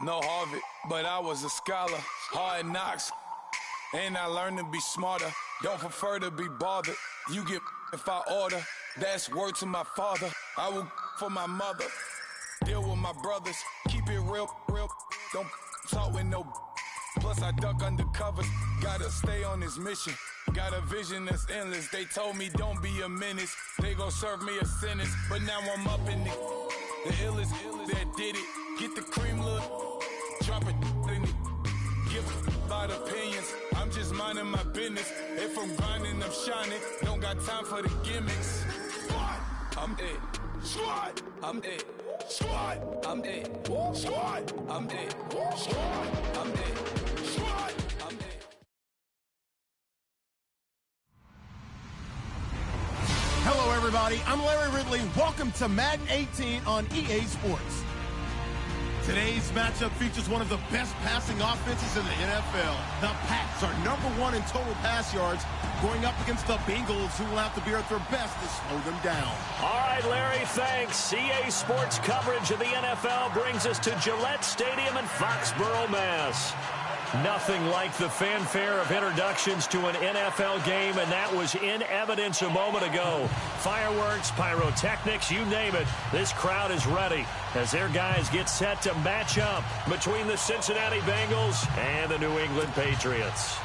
No Harvard, but I was a scholar. Hard knocks, and I learned to be smarter. Don't prefer to be bothered. You get if I order. That's word to my father. I will for my mother. Deal with my brothers. Keep it real, real. Don't talk with no. Plus I duck under covers. Gotta stay on this mission. Got a vision that's endless. They told me don't be a menace. They gon' serve me a sentence. But now I'm up in the illest that did it. Get the cream, look. Drop it in it. Give about opinions. I'm just minding my business. If I'm grinding, I'm shining. Don't got time for the gimmicks. Squad, I'm it. Squad, I'm it. Squad, I'm it. Squad, I'm it. Squad, I'm it. Squad, I'm it. Hello, everybody. I'm Larry Ridley. Welcome to Madden 18 on EA Sports. Today's matchup features one of the best passing offenses in the NFL. The Pats are #1 in total pass yards, going up against the Bengals, who will have to be at their best to slow them down. All right, Larry, thanks. EA Sports coverage of the NFL brings us to Gillette Stadium in Foxborough, Mass. Nothing like the fanfare of introductions to an NFL game, and that was in evidence a moment ago. Fireworks, pyrotechnics, you name it. This crowd is ready as their guys get set to match up between the Cincinnati Bengals and the New England Patriots.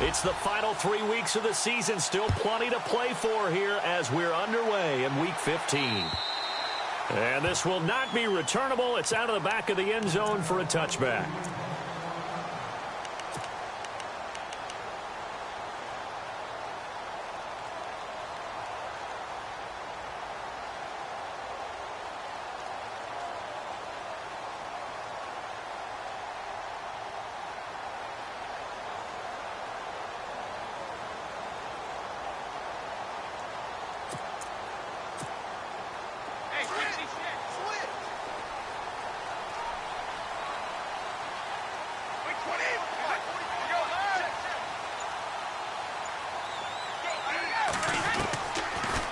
It's the final 3 weeks of the season. Still plenty to play for here as we're underway in Week 15. And this will not be returnable. It's out of the back of the end zone for a touchback.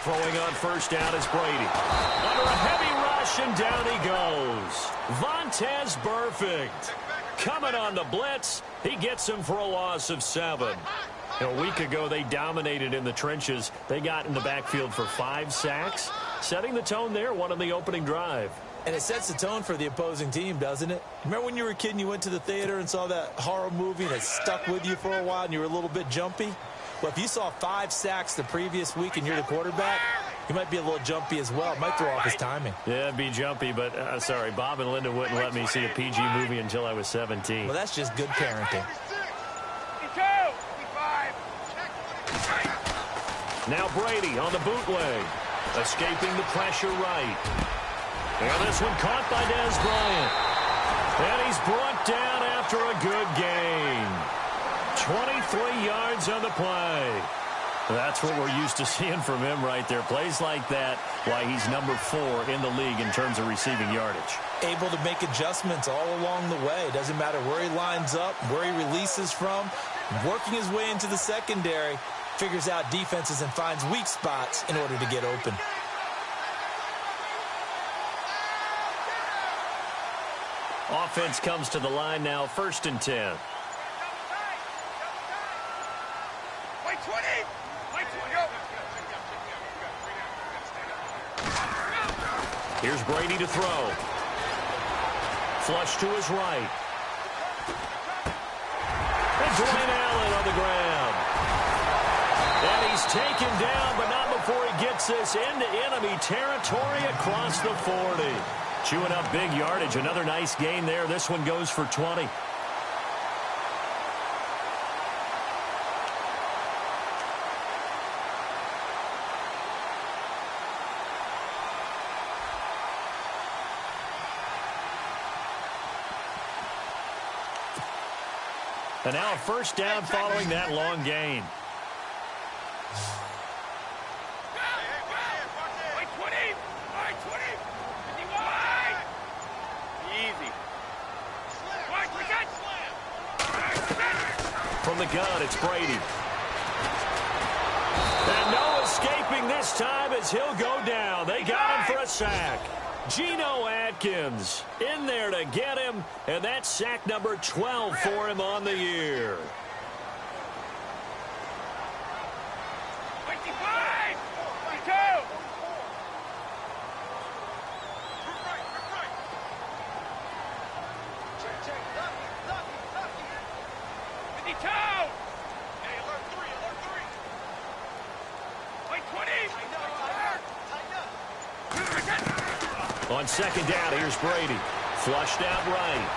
Throwing on first down is Brady. Under a heavy rush, and down he goes. Vontaze Burfict. Coming on the blitz. He gets him for a loss of 7. A week ago, they dominated in the trenches. They got in the backfield for 5 sacks. Setting the tone there, one on the opening drive. And it sets the tone for the opposing team, doesn't it? Remember when you were a kid and you went to the theater and saw that horror movie and it stuck with you for a while and you were a little bit jumpy? Well, if you saw 5 sacks the previous week and you're the quarterback, you might be a little jumpy as well. It might throw off his timing. Yeah, it'd be jumpy, but sorry, Bob and Linda wouldn't let me see a PG movie until I was 17. Well, that's just good parenting. Now Brady on the bootleg, escaping the pressure right. And this one caught by Dez Bryant. And he's brought down after a good gain. 23 yards on the play. That's what we're used to seeing from him right there. Plays like that, why he's #4 in the league in terms of receiving yardage. Able to make adjustments all along the way. Doesn't matter where he lines up, where he releases from. Working his way into the secondary, figures out defenses and finds weak spots in order to get open. Offense comes to the line now, 1st and 10. Here's Brady to throw. Flush to his right. And Dwayne Allen on the ground. And he's taken down, but not before he gets this into enemy territory across the 40. Chewing up big yardage. Another nice gain there. This one goes for 20. And now a first down following that long gain. From the gun, it's Brady. And no escaping this time as he'll go down. They got him for a sack. Geno Atkins in there to get him, and that's sack number 12 for him on the year. On second down, here's Brady. Flushed out right.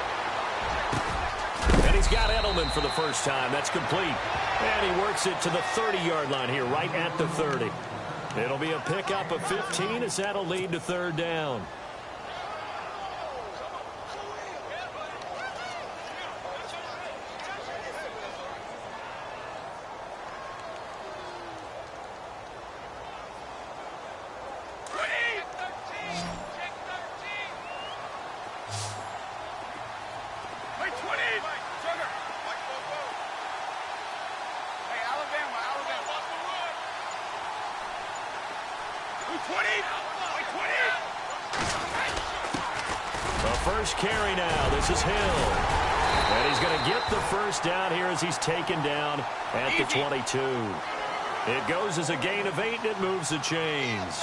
And he's got Edelman for the first time. That's complete. And he works it to the 30-yard line here, right at the 30. It'll be a pickup of 15 as that'll lead to third down. First carry now. This is Hill. And he's going to get the first down here as he's taken down at the 22. It goes as a gain of 8, and it moves the chains.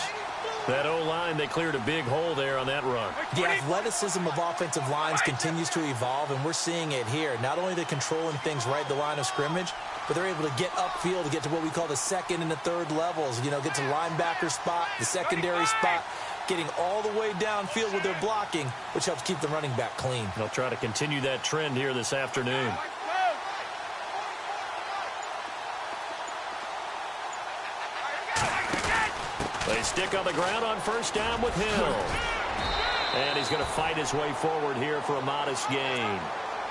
That O-line, they cleared a big hole there on that run. The athleticism of offensive lines continues to evolve, and we're seeing it here. Not only are they controlling things right at the line of scrimmage, but they're able to get upfield to get to what we call the second and the third levels. You know, get to linebacker spot, the secondary spot, getting all the way downfield with their blocking, which helps keep the running back clean. They'll try to continue that trend here this afternoon. They stick on the ground on first down with Hill. And he's going to fight his way forward here for a modest gain.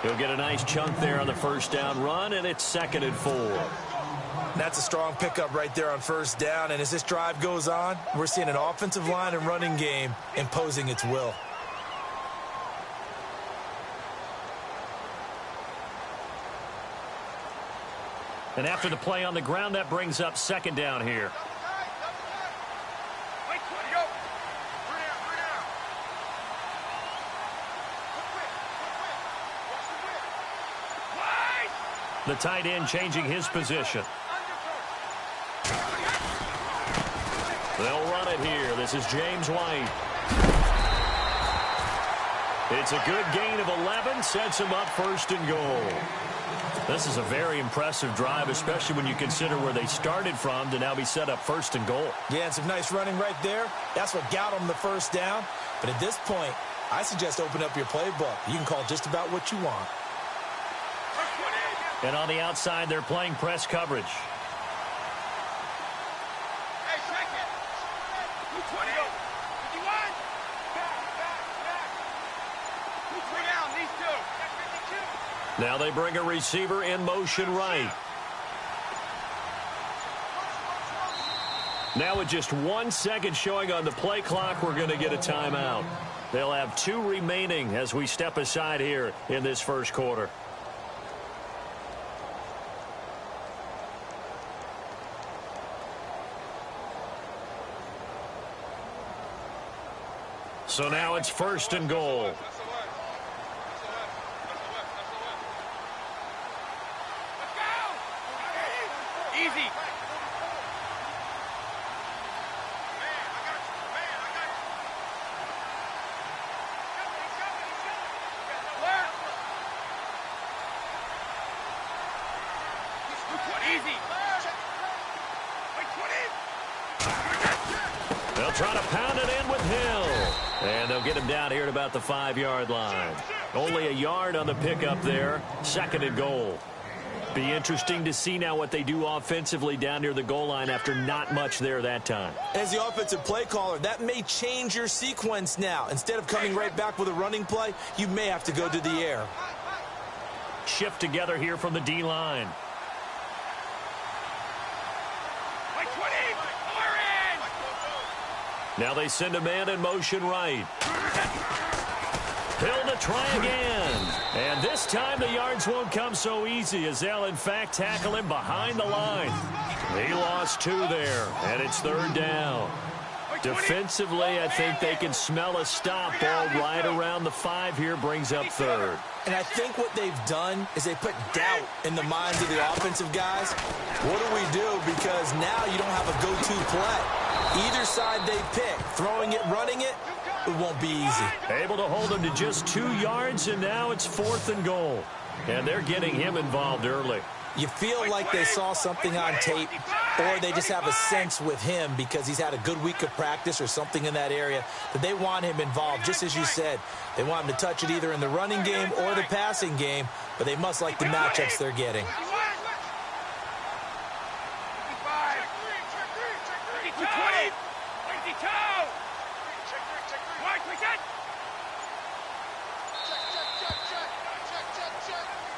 He'll get a nice chunk there on the first down run, and it's 2nd and 4. That's a strong pickup right there on first down. And as this drive goes on, we're seeing an offensive line and running game imposing its will. And after the play on the ground, that brings up 2nd down here. The tight end changing his position. They'll run it here. This is James White. It's a good gain of 11. Sets him up 1st and goal. This is a very impressive drive, especially when you consider where they started from to now be set up 1st and goal. Yeah, and some nice running right there. That's what got them the first down. But at this point, I suggest open up your playbook. You can call just about what you want. And on the outside, they're playing press coverage. Now they bring a receiver in motion right. Now with just 1 second showing on the play clock, we're going to get a timeout. They'll have 2 remaining as we step aside here in this first quarter. So now it's 1st and goal. Easy. They'll try to pound it in with Hill. And they'll get him down here at about the 5-yard line. Only a yard on the pickup there. 2nd and goal. Be interesting to see now what they do offensively down near the goal line after not much there that time. As the offensive play caller, that may change your sequence now. Instead of coming right back with a running play, you may have to go to the air. shift together here from the D-line. Now they send a man in motion right. Hill to try again. And this time the yards won't come so easy as they'll, in fact, tackle him behind the line. He lost 2 there, and it's 3rd down. Defensively, I think they can smell a stop ball right around the 5 here, brings up 3rd. And I think what they've done is they put doubt in the minds of the offensive guys. What do we do? Because now you don't have a go-to play. Either side they pick, throwing it, running it, it won't be easy. Able to hold him to just 2 yards, and now it's 4th and goal. And they're getting him involved early. You feel like they saw something on tape, or they just have a sense with him because he's had a good week of practice or something in that area that they want him involved. Just as you said, they want him to touch it either in the running game or the passing game, but they must like the matchups they're getting.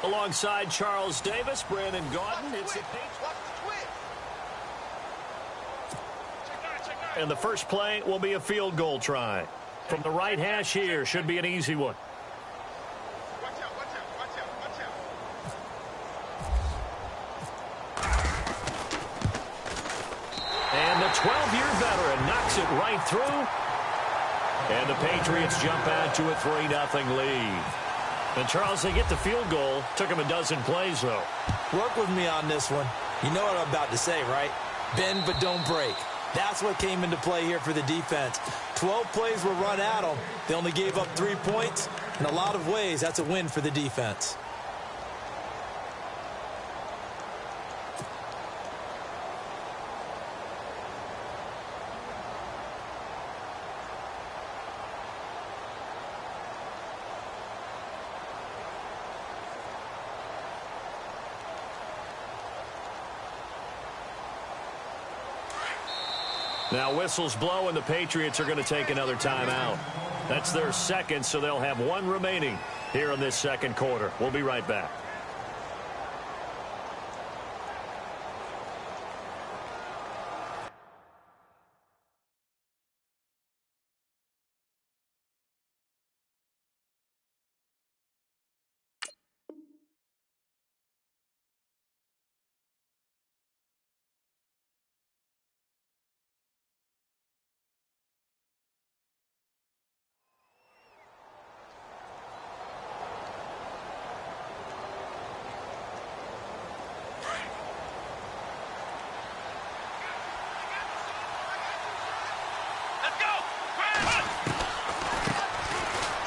Alongside Charles Davis, Brandon Gaudin. And the first play will be a field goal try. From the right hash here, should be an easy one. And the 12-year veteran knocks it right through. And the Patriots jump out to a 3-0 lead. And, Charles, they get the field goal. Took them a dozen plays, though. Work with me on this one. You know what I'm about to say, right? Bend but don't break. That's what came into play here for the defense. 12 plays were run at them. They only gave up 3 points. In a lot of ways, that's a win for the defense. Now whistles blow, and the Patriots are going to take another timeout. That's their second, so they'll have 1 remaining here in this second quarter. We'll be right back.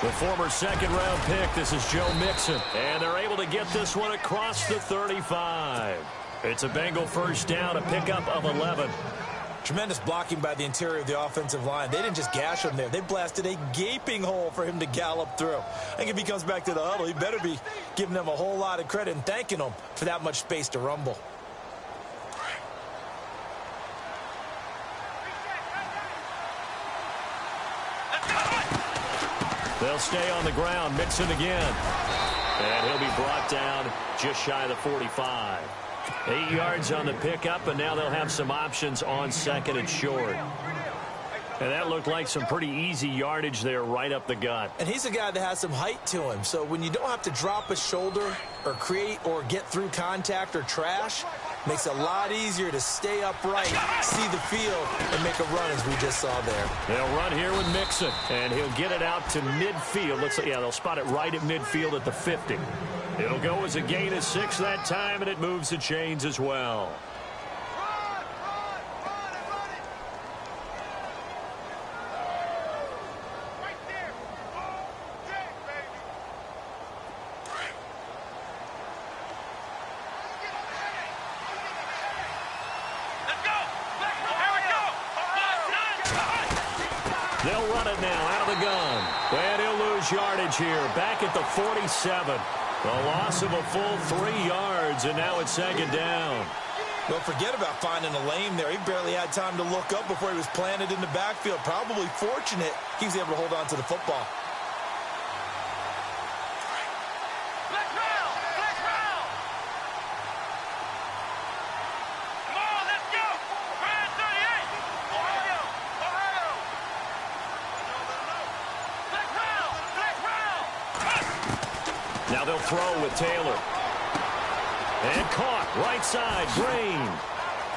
The former second-round pick, this is Joe Mixon. And they're able to get this one across the 35. It's a Bengal first down, a pickup of 11. Tremendous blocking by the interior of the offensive line. They didn't just gash him there. They blasted a gaping hole for him to gallop through. I think if he comes back to the huddle, he better be giving them a whole lot of credit and thanking them for that much space to rumble. They'll stay on the ground. Mixon again. And he'll be brought down just shy of the 45. 8 yards on the pickup, and now they'll have some options on second and short. And that looked like some pretty easy yardage there right up the gut. And he's a guy that has some height to him. So when you don't have to drop a shoulder or create or get through contact or trash, makes it a lot easier to stay upright, see the field, and make a run as we just saw there. They'll run here with Mixon, and he'll get it out to midfield. Looks like, yeah, they'll spot it right at midfield at the 50. It'll go as a gain of 6 that time, and it moves the chains as well. They'll run it now out of the gun. And he'll lose yardage here. Back at the 47. The loss of a full 3 yards, and now it's second down. Well, forget about finding a lane there. He barely had time to look up before he was planted in the backfield. Probably fortunate he was able to hold on to the football. Now they'll throw with Taylor. And caught right side, Green.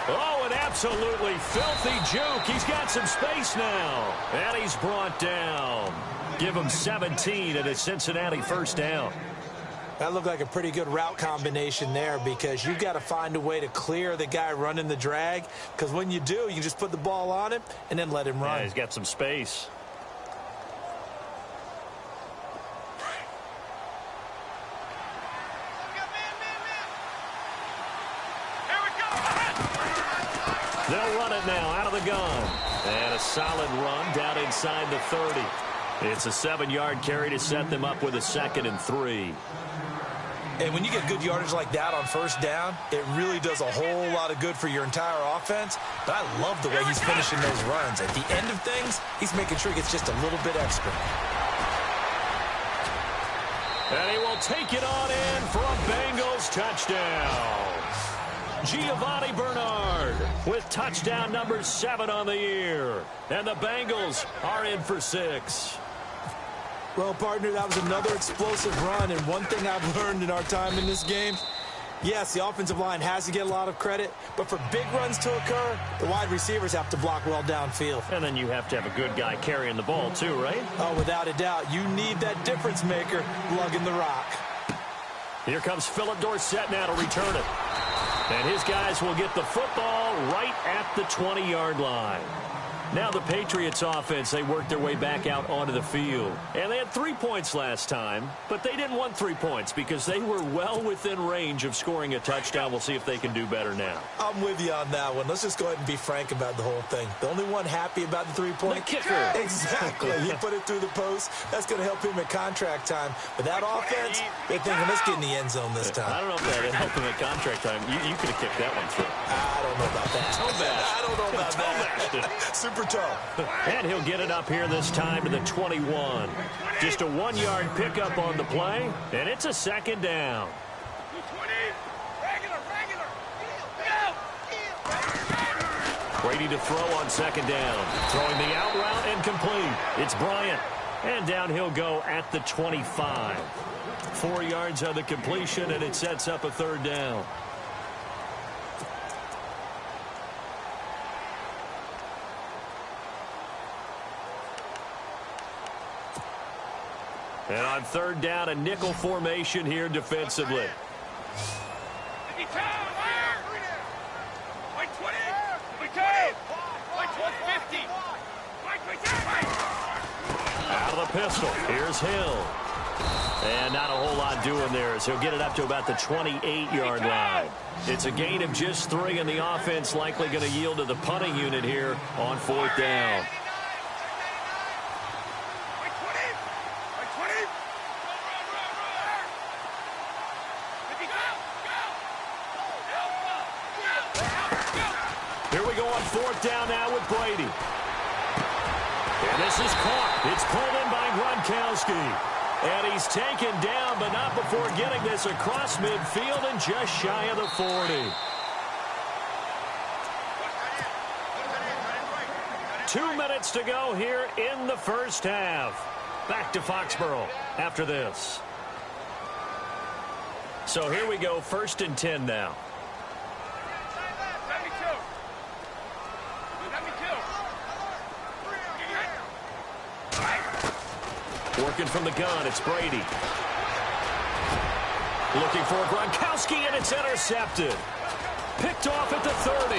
Oh, an absolutely filthy juke. He's got some space now. And he's brought down. Give him 17 and a Cincinnati first down. That looked like a pretty good route combination there because you've got to find a way to clear the guy running the drag, because when you do, you just put the ball on him and then let him run. Yeah, he's got some space. They'll run it now out of the gun. And a solid run down inside the 30. It's a 7-yard carry to set them up with a 2nd and 3. And when you get good yardage like that on first down, it really does a whole lot of good for your entire offense. But I love the way he's finishing those runs. At the end of things, he's making sure he gets just a little bit extra. And he will take it on in for a Bengals touchdown. Giovanni Bernard with touchdown number 7 on the year. And the Bengals are in for 6. Well, partner, that was another explosive run, and one thing I've learned in our time in this game, yes, the offensive line has to get a lot of credit, but for big runs to occur, the wide receivers have to block well downfield. And then you have to have a good guy carrying the ball too, right? Oh, without a doubt. You need that difference maker lugging the rock. Here comes Philip Dorsett now to return it. And his guys will get the football right at the 20-yard line. Now the Patriots offense, they worked their way back out onto the field. And they had 3 points last time, but they didn't want 3 points because they were well within range of scoring a touchdown. We'll see if they can do better now. I'm with you on that one. Let's just go ahead and be frank about the whole thing. The only one happy about the 3-point? The kicker. Exactly. He put it through the post. That's going to help him at contract time. But that offense, they're thinking, let's get in the end zone this time. I don't know if that helped him at contract time. You could have kicked that one through. I don't know about that. I don't know about that. Super tough. And he'll get it up here this time to the 21. Just a 1-yard pickup on the play, and it's a 2nd down. Brady to throw on 2nd down. Throwing the out route and complete. It's Bryant. And down he'll go at the 25. 4 yards on the completion, and it sets up a 3rd down. And on 3rd down, a nickel formation here defensively. Out of the pistol. Here's Hill. And not a whole lot doing there as he'll get it up to about the 28-yard line. It's a gain of just 3, and the offense likely going to yield to the punting unit here on 4th down. Here we go on 4th down now with Brady. And this is caught. It's pulled in by Gronkowski. And he's taken down, but not before getting this across midfield and just shy of the 40. 2 minutes to go here in the first half. Back to Foxborough after this. So here we go, 1st and 10 now. Working from the gun, it's Brady. Looking for Gronkowski, and it's intercepted. Picked off at the 30.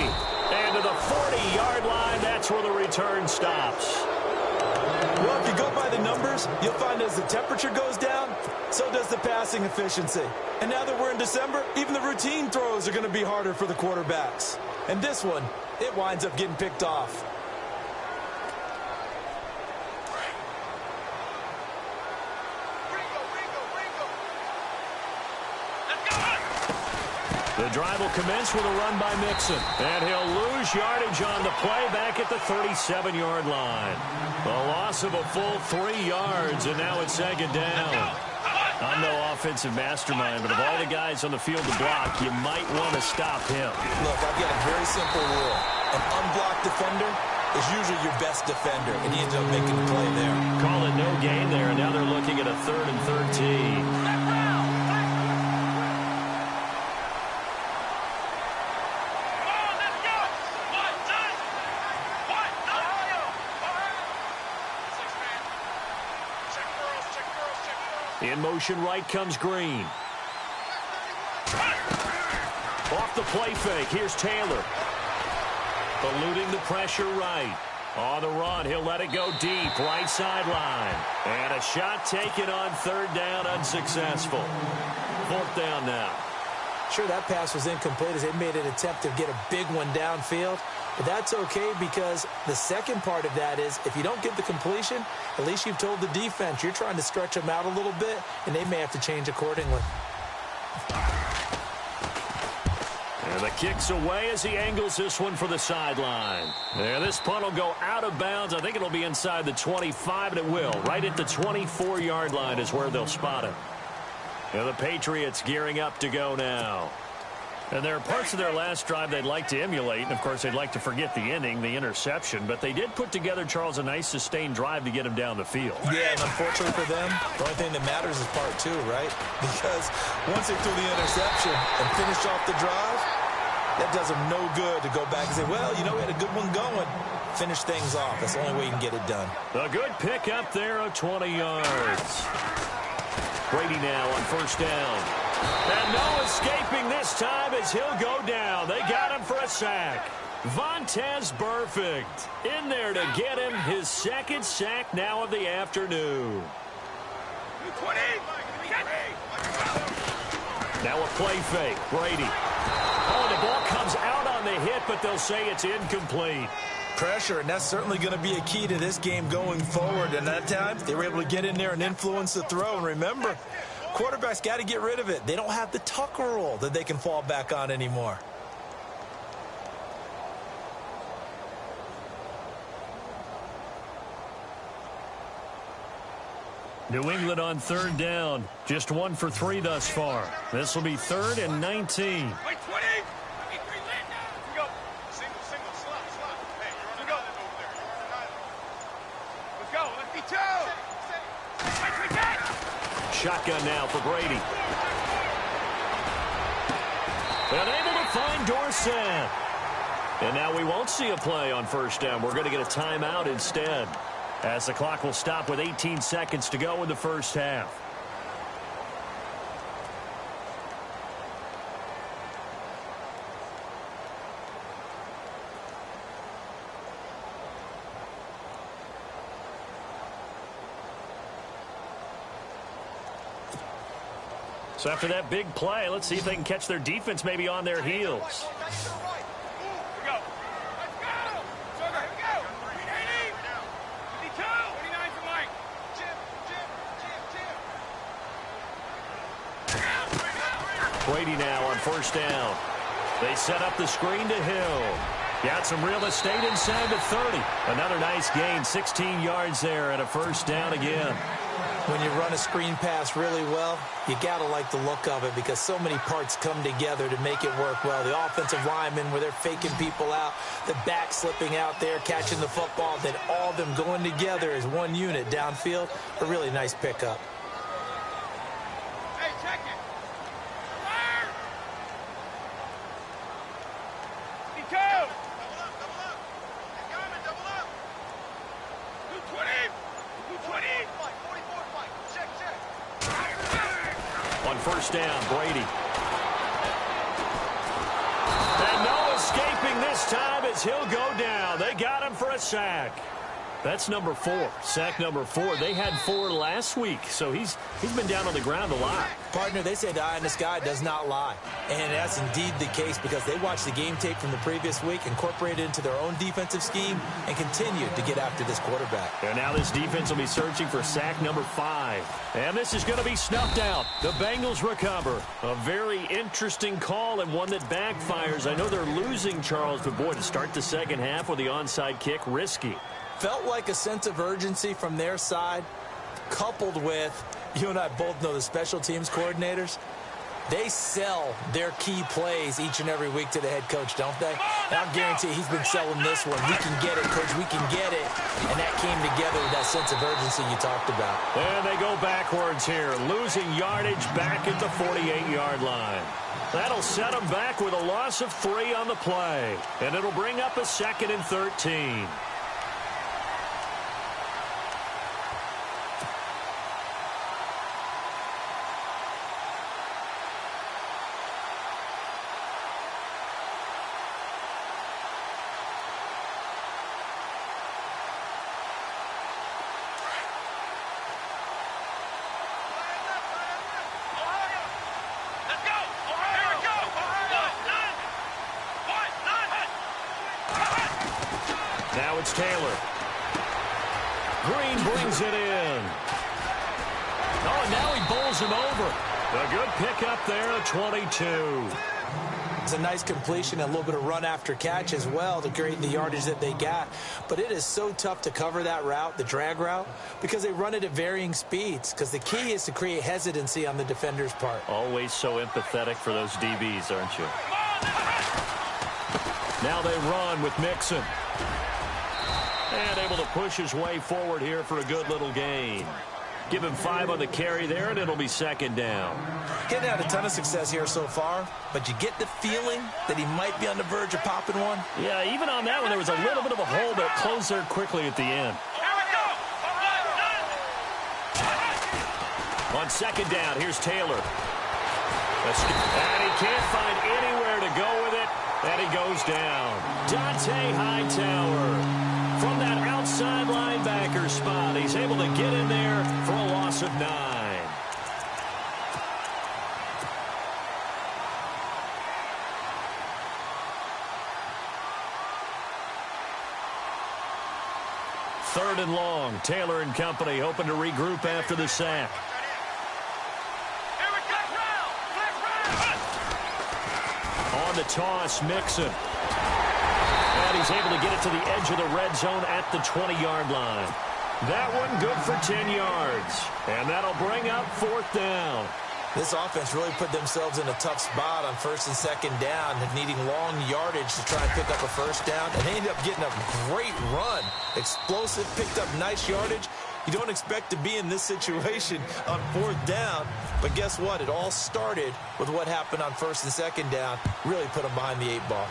And to the 40-yard line, that's where the return stops. Well, if you go by the numbers, you'll find as the temperature goes down, so does the passing efficiency. And now that we're in December, even the routine throws are going to be harder for the quarterbacks. And this one, it winds up getting picked off. The drive will commence with a run by Mixon. And he'll lose yardage on the play back at the 37-yard line. A loss of a full 3 yards, and now it's 2nd down. I'm no offensive mastermind, but of all the guys on the field to block, you might want to stop him. Look, I've got a very simple rule. An unblocked defender is usually your best defender, and he ends up making the play there. Call it no gain there, and now they're looking at a 3rd and 13. In motion right comes Green. Off the play fake. Here's Taylor. Eluding the pressure right. On the run, he'll let it go deep, right sideline. And a shot taken on third down, unsuccessful. Fourth down now. Sure, that pass was incomplete as they made an attempt to get a big one downfield. But that's okay because the second part of that is if you don't get the completion, at least you've told the defense you're trying to stretch them out a little bit, and they may have to change accordingly. And the kick's away as he angles this one for the sideline. There, this punt will go out of bounds. I think it'll be inside the 25, and it will. Right at the 24-yard line is where they'll spot it. And the Patriots gearing up to go now. And there are parts of their last drive they'd like to emulate. And, of course, they'd like to forget the ending, the interception. But they did put together, Charles, a nice sustained drive to get him down the field. Yeah, and unfortunately for them, the only thing that matters is part two, right? Because once they threw the interception and finished off the drive, that does them no good to go back and say, well, you know, we had a good one going. Finish things off. That's the only way you can get it done. A good pick up there of 20 yards. Brady now on first down. And no escaping this time as he'll go down. They got him for a sack. Vontaze Burfict in there to get him his second sack now of the afternoon. Now a play fake. Brady. Oh, the ball comes out on the hit, but they'll say it's incomplete. Pressure, and that's certainly going to be a key to this game going forward. And that time, they were able to get in there and influence the throw. And remember, quarterbacks got to get rid of it. They don't have the Tucker rule that they can fall back on anymore. New England on third down. Just 1 for 3 thus far. This will be 3rd and 19. Shotgun now for Brady. And able to find Dorsett. And now we won't see a play on first down. We're going to get a timeout instead, as the clock will stop with 18 seconds to go in the first half. So after that big play, let's see if they can catch their defense maybe on their heels. Brady now on first down. They set up the screen to Hill. Got some real estate inside the 30. Another nice gain, 16 yards there, and a first down again. When you run a screen pass really well, you got to like the look of it because so many parts come together to make it work well. The offensive linemen, where they're faking people out, the back slipping out there, catching the football, then all of them going together as one unit downfield. A really nice pickup. Hey, check it. On first down, Brady. And no escaping this time as he'll go down. They got him for a sack. That's number 4, sack number 4. They had 4 last week, so he's been down on the ground a lot. Partner, they say the eye in the sky does not lie. And that's indeed the case because they watched the game tape from the previous week, incorporated it into their own defensive scheme, and continued to get after this quarterback. And now this defense will be searching for sack number 5. And this is going to be snuffed out. The Bengals recover. A very interesting call and one that backfires. I know they're losing, Charles, but boy, to start the second half with the onside kick, risky. Felt like a sense of urgency from their side, coupled with, you and I both know the special teams coordinators, they sell their key plays each and every week to the head coach, don't they? And I'll guarantee he's been selling this one. We can get it, coach, we can get it. And that came together with that sense of urgency you talked about. And they go backwards here, losing yardage back at the 48-yard line. That'll set them back with a loss of 3 on the play. And it'll bring up a 2nd and 13. Now it's Taylor. Green brings it in. Oh, and now he bowls him over. A good pickup there, 22. It's a nice completion, a little bit of run after catch as well to create the yardage that they got. But it is so tough to cover that route, the drag route, because they run it at varying speeds. Because the key is to create hesitancy on the defender's part. Always so empathetic for those DBs, aren't you? Now they run with Mixon. And able to push his way forward here for a good little gain. Give him 5 on the carry there, and it'll be second down. He hasn't had a ton of success here so far, but you get the feeling that he might be on the verge of popping one. Yeah, even on that one, there was a little bit of a hole, but it closed there quickly at the end. On second down, here's Taylor. And he can't find anywhere to go with it, and he goes down. Dante Hightower. From that outside linebacker spot, he's able to get in there for a loss of 9. Third and long. Taylor and company hoping to regroup after the sack. On the toss, Mixon. And he's able to get it to the edge of the red zone at the 20-yard line. That one good for 10 yards. And that'll bring up 4th down. This offense really put themselves in a tough spot on 1st and 2nd down, needing long yardage to try and pick up a 1st down. And they ended up getting a great run. Explosive, picked up nice yardage. You don't expect to be in this situation on 4th down. But guess what? It all started with what happened on 1st and 2nd down. Really put them behind the 8 ball.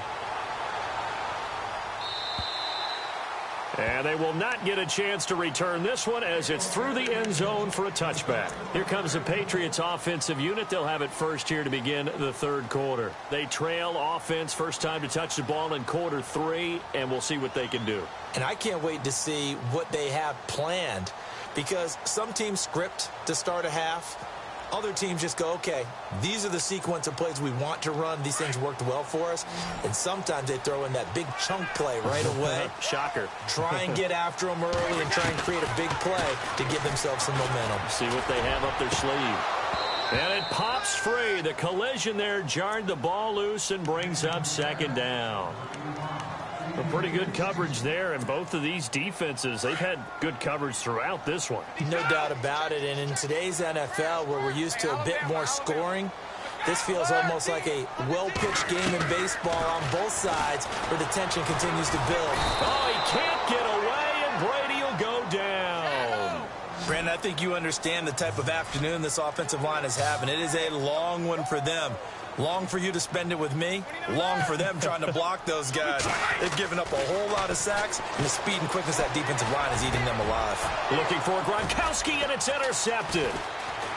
And they will not get a chance to return this one as it's through the end zone for a touchback. Here comes the Patriots offensive unit. They'll have it first here to begin the 3rd quarter. They trail offense, first time to touch the ball in quarter 3, and we'll see what they can do. And I can't wait to see what they have planned, because some teams script to start a half. Other teams just go, okay, these are the sequence of plays we want to run. These things worked well for us. And sometimes they throw in that big chunk play right away. Shocker. Try and get after them early and try and create a big play to give themselves some momentum. See what they have up their sleeve. And it pops free. The collision there jarred the ball loose and brings up 2nd down. A pretty good coverage there, and both of these defenses, they've had good coverage throughout this one. No doubt about it, and in today's NFL, where we're used to a bit more scoring, this feels almost like a well-pitched game in baseball on both sides, where the tension continues to build. Oh, he can't get away, and Brady will go down. Brandon, I think you understand the type of afternoon this offensive line is having. It is a long one for them. Long for you to spend it with me. Long for them trying to block those guys. They've given up a whole lot of sacks, and the speed and quickness of that defensive line is eating them alive. Looking for Gronkowski, and it's intercepted.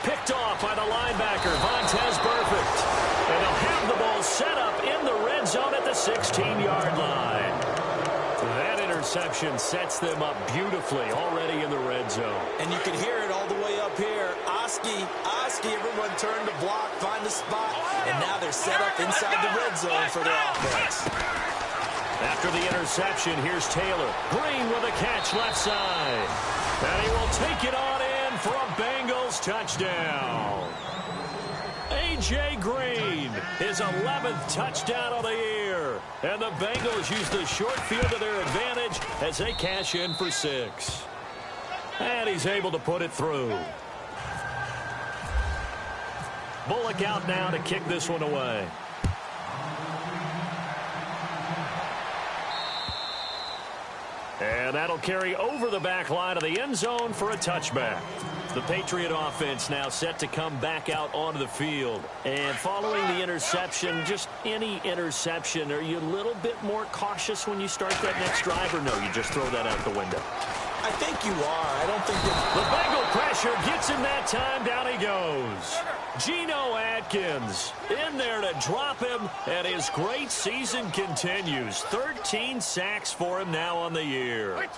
Picked off by the linebacker, Vontaze Burfict. And they'll have the ball set up in the red zone at the 16-yard line. That interception sets them up beautifully already in the red zone. And you can hear it all the way up here. Oski, everyone turned to block, find a spot, and now they're set up inside the red zone for their offense. After the interception, here's Taylor. Green with a catch left side. And he will take it on in for a Bengals touchdown. A.J. Green, his 11th touchdown of the year. And the Bengals use the short field to their advantage as they cash in for 6. And he's able to put it through. Bullock out now to kick this one away. And that'll carry over the back line of the end zone for a touchback. The Patriot offense now set to come back out onto the field. And following the interception, just any interception, are you a little bit more cautious when you start that next drive, or no, you just throw that out the window? I think you are. I don't think that... The Bengal pressure gets him that time. Down he goes. Geno Atkins in there to drop him, and his great season continues. 13 sacks for him now on the year.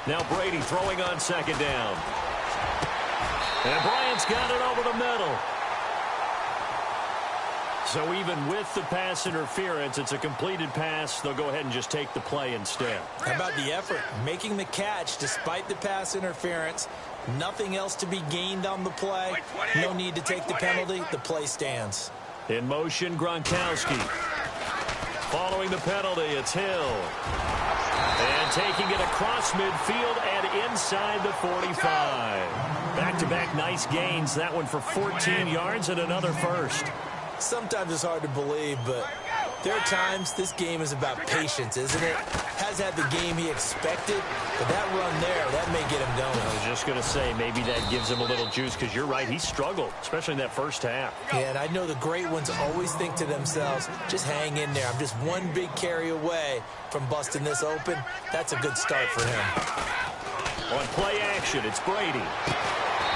Now Brady throwing on 2nd down. And Bryant's got it over the middle. So even with the pass interference, it's a completed pass. They'll go ahead and just take the play instead. How about the effort? Making the catch despite the pass interference. Nothing else to be gained on the play. No need to take the penalty. The play stands. In motion, Gronkowski. Following the penalty, it's Hill. And taking it across midfield and inside the 45. Back-to-back nice gains. That one for 14 yards and another first. Sometimes it's hard to believe, but there are times this game is about patience, isn't it? Has had the game he expected, but that run there, that may get him going. I was just going to say, maybe that gives him a little juice, because you're right, he struggled, especially in that first half. Yeah, and I know the great ones always think to themselves, just hang in there. I'm just one big carry away from busting this open. That's a good start for him. On play action, it's Brady.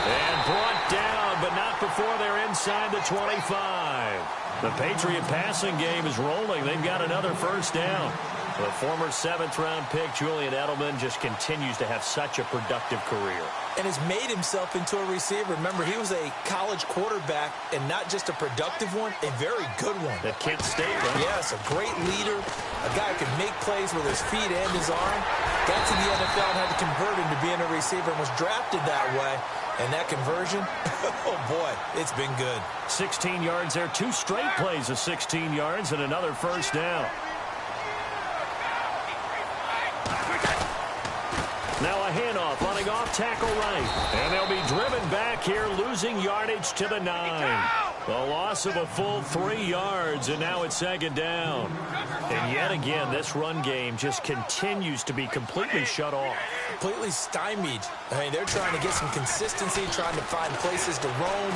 And brought down, but not before they're inside the 25. The Patriot passing game is rolling. They've got another first down. The former 7th-round pick, Julian Edelman, just continues to have such a productive career. And has made himself into a receiver. Remember, he was a college quarterback, and not just a productive one, a very good one. At Kent State, right? Yes, a great leader, a guy who can make plays with his feet and his arm. Got to the NFL and had to convert into being a receiver and was drafted that way. And that conversion, oh boy, it's been good. 16 yards there, 2 straight plays of 16 yards and another first down. Now a handoff, running off tackle right. And they'll be driven back here, losing yardage to the 9. The loss of a full 3 yards, and now it's second down. And yet again, this run game just continues to be completely shut off. Completely stymied. I mean, they're trying to get some consistency, trying to find places to roam.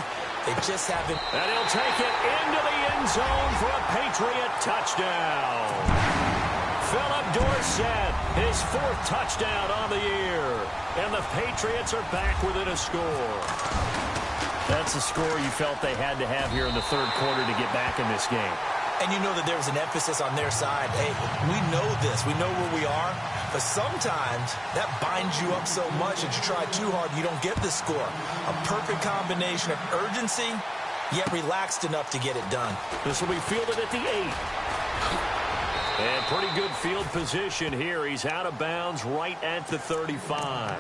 They just haven't. And he'll take it into the end zone for a Patriot touchdown. Philip Dorsett, his 4th touchdown on the year. And the Patriots are back within a score. That's a score you felt they had to have here in the third quarter to get back in this game. And you know that there was an emphasis on their side. Hey, we know this. We know where we are. But sometimes that binds you up so much that you try too hard, you don't get the score. A perfect combination of urgency, yet relaxed enough to get it done. This will be fielded at the 8. And pretty good field position here. He's out of bounds right at the 35.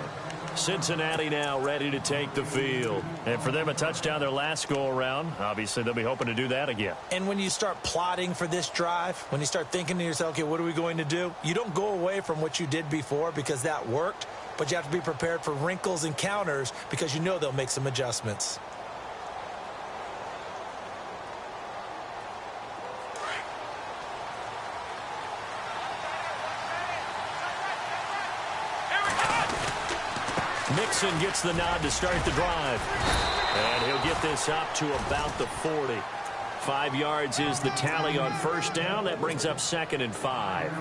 Cincinnati now ready to take the field. And for them, a touchdown their last go-around. Obviously, they'll be hoping to do that again. And when you start plotting for this drive, when you start thinking to yourself, okay, what are we going to do? You don't go away from what you did before because that worked, but you have to be prepared for wrinkles and counters because you know they'll make some adjustments. Mixon gets the nod to start the drive. And he'll get this up to about the 40. 5 yards is the tally on first down. That brings up 2nd and 5.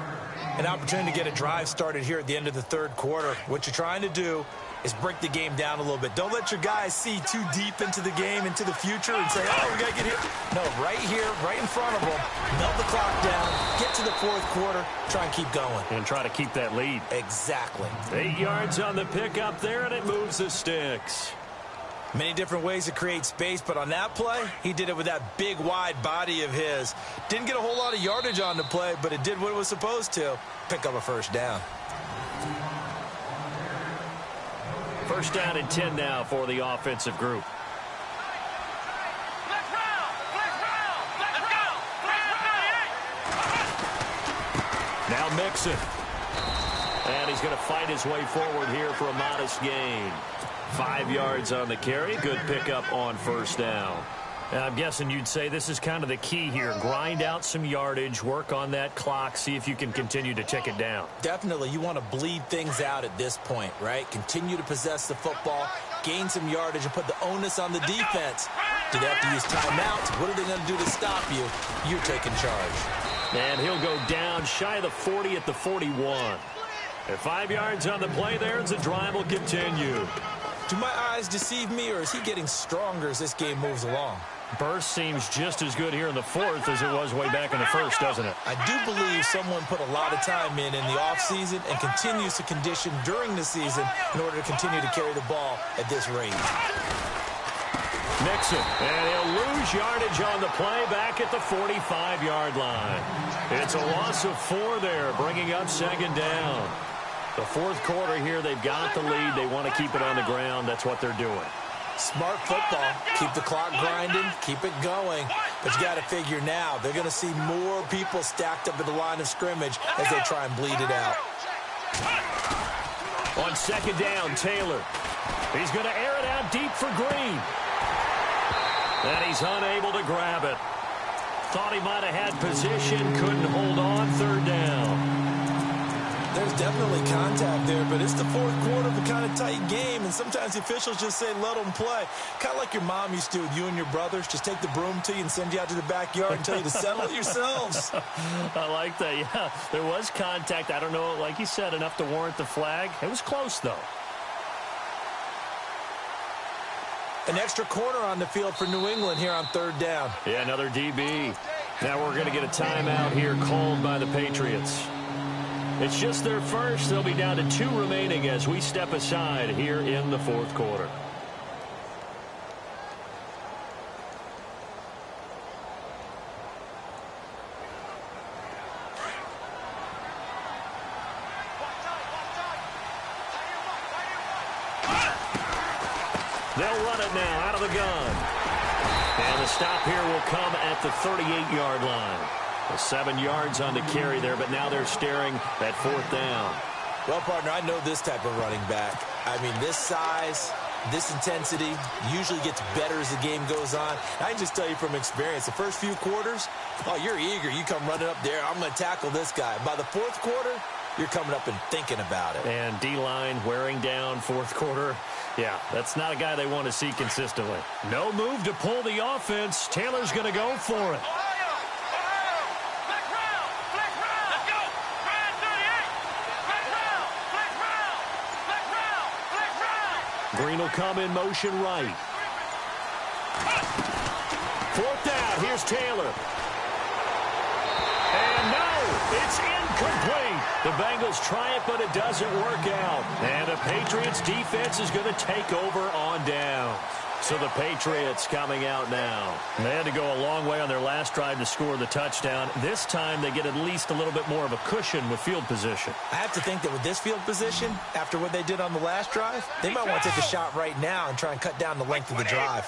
An opportunity to get a drive started here at the end of the third quarter. What you're trying to do is break the game down a little bit. Don't let your guys see too deep into the game, into the future, and say, oh, we got to get here. No, right here, right in front of them, melt the clock down, get to the fourth quarter, try and keep going. And try to keep that lead. Exactly. 8 yards on the pickup there, and it moves the sticks. Many different ways to create space, but on that play, he did it with that big, wide body of his. Didn't get a whole lot of yardage on the play, but it did what it was supposed to. Pick up a first down. First down and 10 now for the offensive group. Now Mixon. And he's going to fight his way forward here for a modest gain. 5 yards on the carry. Good pickup on first down. And I'm guessing you'd say this is kind of the key here. Grind out some yardage, work on that clock, see if you can continue to tick it down. Definitely. You want to bleed things out at this point, right? Continue to possess the football, gain some yardage, and put the onus on the defense. Do they have to use timeouts? What are they going to do to stop you? You're taking charge. And he'll go down shy of the 40 at the 41. And 5 yards on the play there as the drive will continue. Do my eyes deceive me, or is he getting stronger as this game moves along? Burst seems just as good here in the fourth as it was way back in the first, doesn't it? I do believe someone put a lot of time in the offseason and continues to condition during the season in order to continue to carry the ball at this rate. Mixon, and he'll lose yardage on the play back at the 45-yard line. It's a loss of 4 there, bringing up second down. The fourth quarter here, they've got the lead. They want to keep it on the ground. That's what they're doing. Smart football. Keep the clock grinding. Keep it going. But you got to figure now, they're going to see more people stacked up at the line of scrimmage as they try and bleed it out. On second down, Taylor. He's going to air it out deep for Green. And he's unable to grab it. Thought he might have had position, couldn't hold on, third down. There's definitely contact there, but it's the fourth quarter of a kind of tight game, and sometimes the officials just say, let them play. Kind of like your mom used to with you and your brothers. Just take the broom to you and send you out to the backyard and tell you to settle it yourselves. I like that, yeah. There was contact. I don't know, like you said, enough to warrant the flag. It was close, though. An extra corner on the field for New England here on third down. Yeah, another DB. Now we're going to get a timeout here called by the Patriots. It's just their first. They'll be down to 2 remaining as we step aside here in the fourth quarter. They'll run it now out of the gun. And the stop here will come at the 38-yard line. 7 yards on the carry there, but now they're staring at fourth down. Well, partner, I know this type of running back. I mean, this size, this intensity usually gets better as the game goes on. I can just tell you from experience, the first few quarters, oh, you're eager. You come running up there, I'm going to tackle this guy. By the fourth quarter, you're coming up and thinking about it. And D-line wearing down fourth quarter. Yeah, that's not a guy they want to see consistently. No move to pull the offense. Taylor's going to go for it. Green will come in motion right. Fourth down. Here's Taylor. And no, it's incomplete. The Bengals try it, but it doesn't work out. And the Patriots defense is going to take over on down. So the Patriots coming out now. They had to go a long way on their last drive to score the touchdown. This time they get at least a little bit more of a cushion with field position. I have to think that with this field position, after what they did on the last drive, they might want to take a shot right now and try and cut down the length of the drive.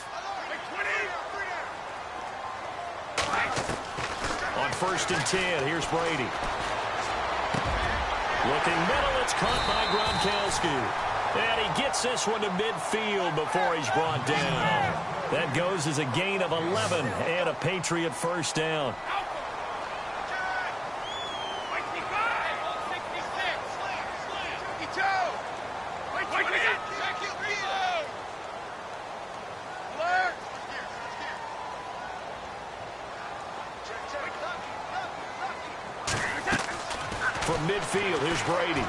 On 1st and 10, here's Brady. Looking middle, it's caught by Gronkowski. And he gets this one to midfield before he's brought down. That goes as a gain of 11 and a Patriot first down. From midfield, here's Brady.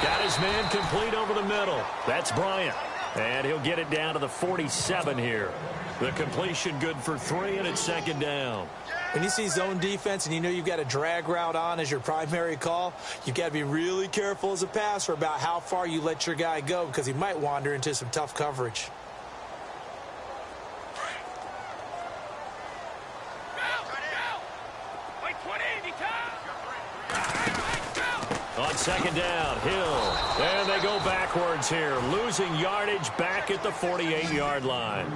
Got his man complete over the middle. That's Bryant. And he'll get it down to the 47 here. The completion good for 3, and it's second down. When you see zone defense and you know you've got a drag route on as your primary call, you've got to be really careful as a passer about how far you let your guy go because he might wander into some tough coverage. On second down, Hill. And they go backwards here, losing yardage back at the 48-yard line.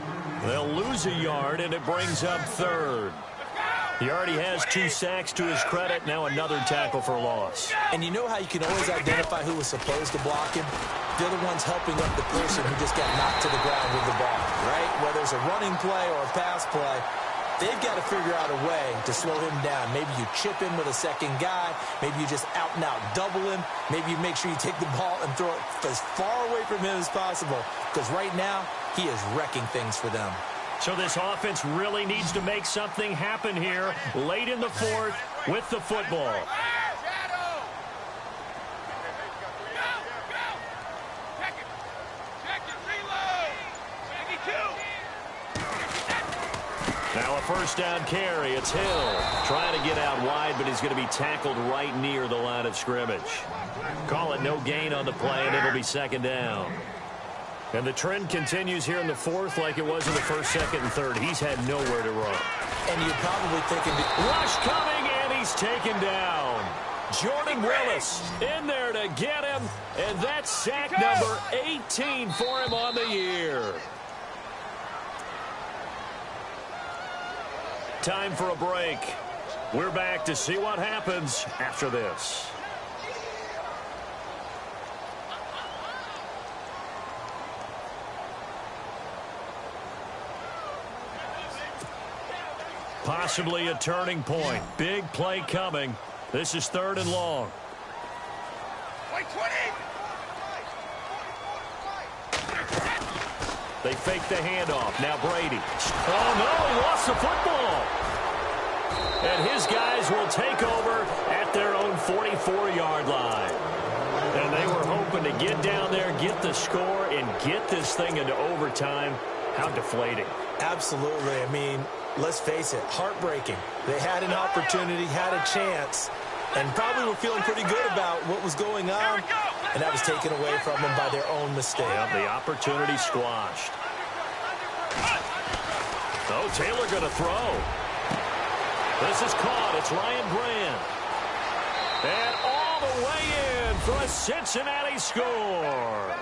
They'll lose a yard, and it brings up third. He already has 2 sacks to his credit. Now another tackle for loss. And you know how you can always identify who was supposed to block him? They're the ones helping up the person who just got knocked to the ground with the ball, right? Whether it's a running play or a pass play, they've got to figure out a way to slow him down. Maybe you chip him with a second guy. Maybe you just out-and-out double him. Maybe you make sure you take the ball and throw it as far away from him as possible. Because right now, he is wrecking things for them. So this offense really needs to make something happen here late in the fourth with the football. Now a first down carry. It's Hill trying to get out wide, but he's going to be tackled right near the line of scrimmage. Call it no gain on the play, and it'll be second down. And the trend continues here in the fourth like it was in the first, second, and third. He's had nowhere to run. And you're probably thinking... Rush coming, and he's taken down. Jordan Willis in there to get him, and that's sack number 18 for him on the year. Time for a break. We're back to see what happens after this. Possibly a turning point. Big play coming. This is 3rd and long. They fake the handoff. Now Brady. Oh, no, he lost the football. And his guys will take over at their own 44-yard line. And they were hoping to get down there, get the score, and get this thing into overtime. How deflating. Absolutely. I mean, let's face it, heartbreaking. They had an opportunity, had a chance, and probably were feeling pretty good about what was going on, and that was taken away from them by their own mistake. Yep, the opportunity squashed. Oh, Taylor going to throw. This is caught. It's Ryan Grant. And all the way in for a Cincinnati score.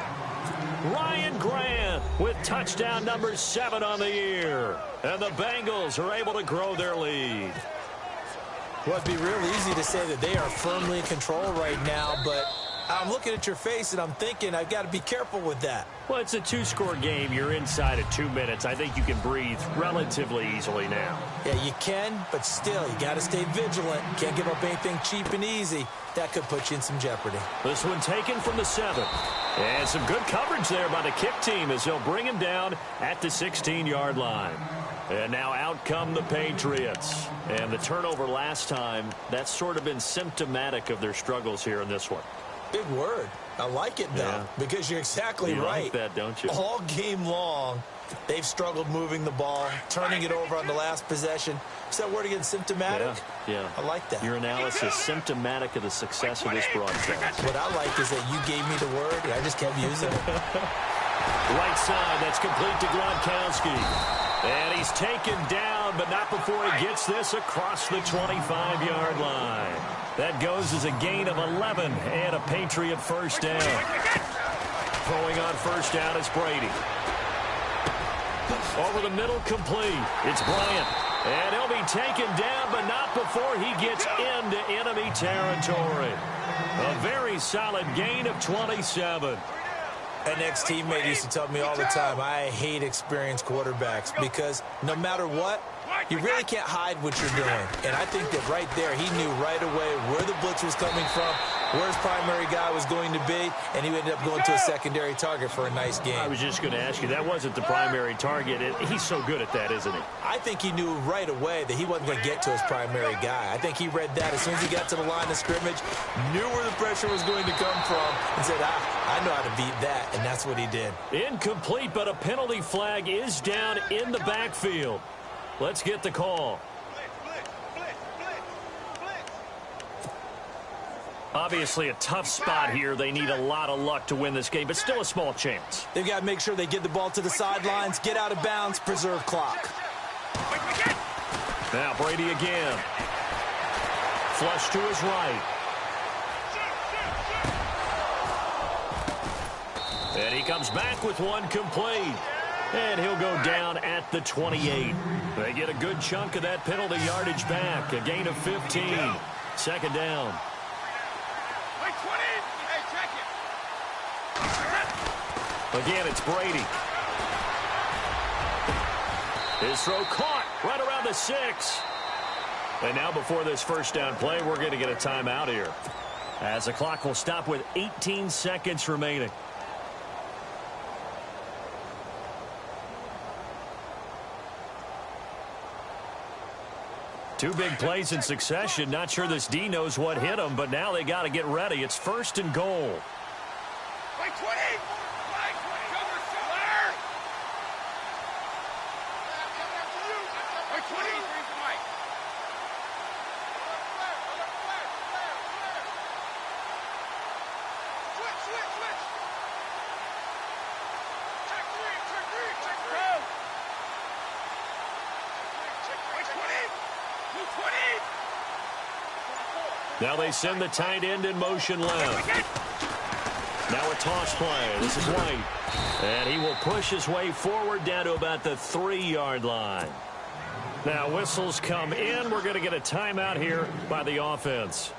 Ryan Grant with touchdown number 7 on the year. And the Bengals are able to grow their lead. Well, it'd be real easy to say that they are firmly in control right now, but I'm looking at your face and I'm thinking I've got to be careful with that. Well, it's a 2-score game. You're inside of 2 minutes. I think you can breathe relatively easily now. Yeah, you can, but still, you got to stay vigilant. Can't give up anything cheap and easy. That could put you in some jeopardy. This one taken from the 7. And some good coverage there by the kick team as they'll bring him down at the 16-yard line. And now out come the Patriots. And the turnover last time, that's sort of been symptomatic of their struggles here in this one. Big word. I like it, though, because you're exactly right. You like that, don't you? All game long, they've struggled moving the ball, turning it over on the last possession. Is that word again, symptomatic? Yeah. I like that. Your analysis, symptomatic of the success of this broadcast. What I like is that you gave me the word, and I just kept using it. Right side, that's complete to Gronkowski. And he's taken down, but not before he gets this across the 25-yard line. That goes as a gain of 11 and a Patriot first down. Throwing on first down is Brady. Over the middle, complete. It's Bryant. And he'll be taken down, but not before he gets into enemy territory. A very solid gain of 27. An ex-teammate used to tell me all the time, I hate experienced quarterbacks because no matter what, you really can't hide what you're doing. And I think that right there, he knew right away where the blitz was coming from, where his primary guy was going to be, and he ended up going to a secondary target for a nice game. I was just going to ask you, that wasn't the primary target. He's so good at that, isn't he? I think he knew right away that he wasn't going to get to his primary guy. I think he read that as soon as he got to the line of scrimmage, knew where the pressure was going to come from, and said, I know how to beat that, and that's what he did. Incomplete, but a penalty flag is down in the backfield. Let's get the call. Obviously a tough spot here. They need a lot of luck to win this game, but still a small chance. They've got to make sure they get the ball to the sidelines, get out of bounds, preserve clock. Now Brady again. Flush to his right. And he comes back with one complete. And he'll go down at the 28. They get a good chunk of that penalty yardage back. A gain of 15. Second down. Again, it's Brady. His throw caught right around the 6. And now before this first down play, we're going to get a timeout here, as the clock will stop with 18 seconds remaining. Two big plays in succession. Not sure this D knows what hit him, but now they got to get ready. It's first and goal. Now they send the tight end in motion left. Now a toss play. This is White. And he will push his way forward down to about the 3-yard line. Now whistles come in. We're going to get a timeout here by the offense,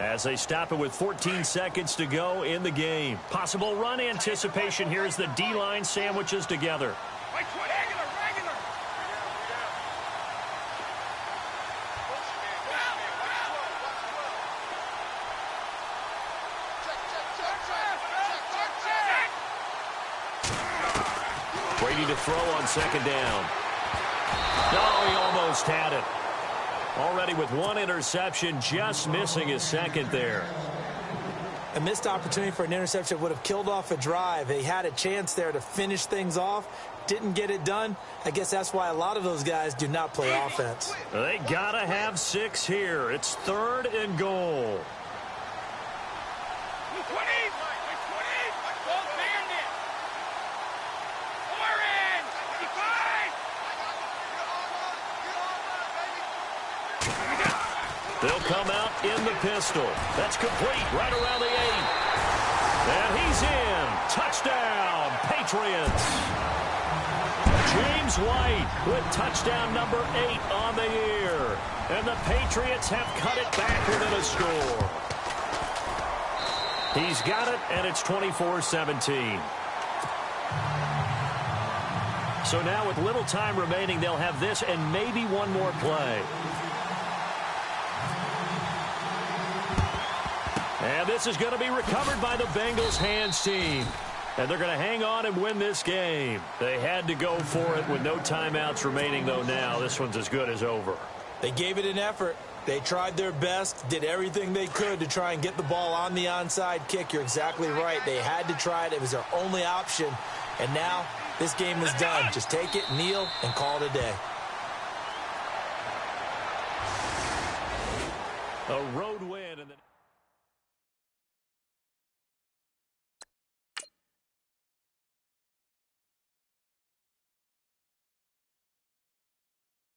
as they stop it with 14 seconds to go in the game. Possible run anticipation here as the D-line sandwiches together. Brady to throw on second down. No, he almost had it. Already with one interception, just missing his second there. A missed opportunity for an interception would have killed off a drive. They had a chance there to finish things off. Didn't get it done. I guess that's why a lot of those guys do not play offense. They gotta have 6 here. It's 3rd and goal. They'll come out in the pistol. That's complete right around the 8. And he's in. Touchdown, Patriots. James White with touchdown number 8 on the year. And the Patriots have cut it back within a score. He's got it, and it's 24-17. So now with little time remaining, they'll have this and maybe one more play. And this is going to be recovered by the Bengals hands team. And they're going to hang on and win this game. They had to go for it with no timeouts remaining, though. Now this one's as good as over. They gave it an effort. They tried their best, did everything they could to try and get the ball on the onside kick. You're exactly right. They had to try it. It was their only option. And now this game is done. Just take it, kneel, and call it a day. A road win.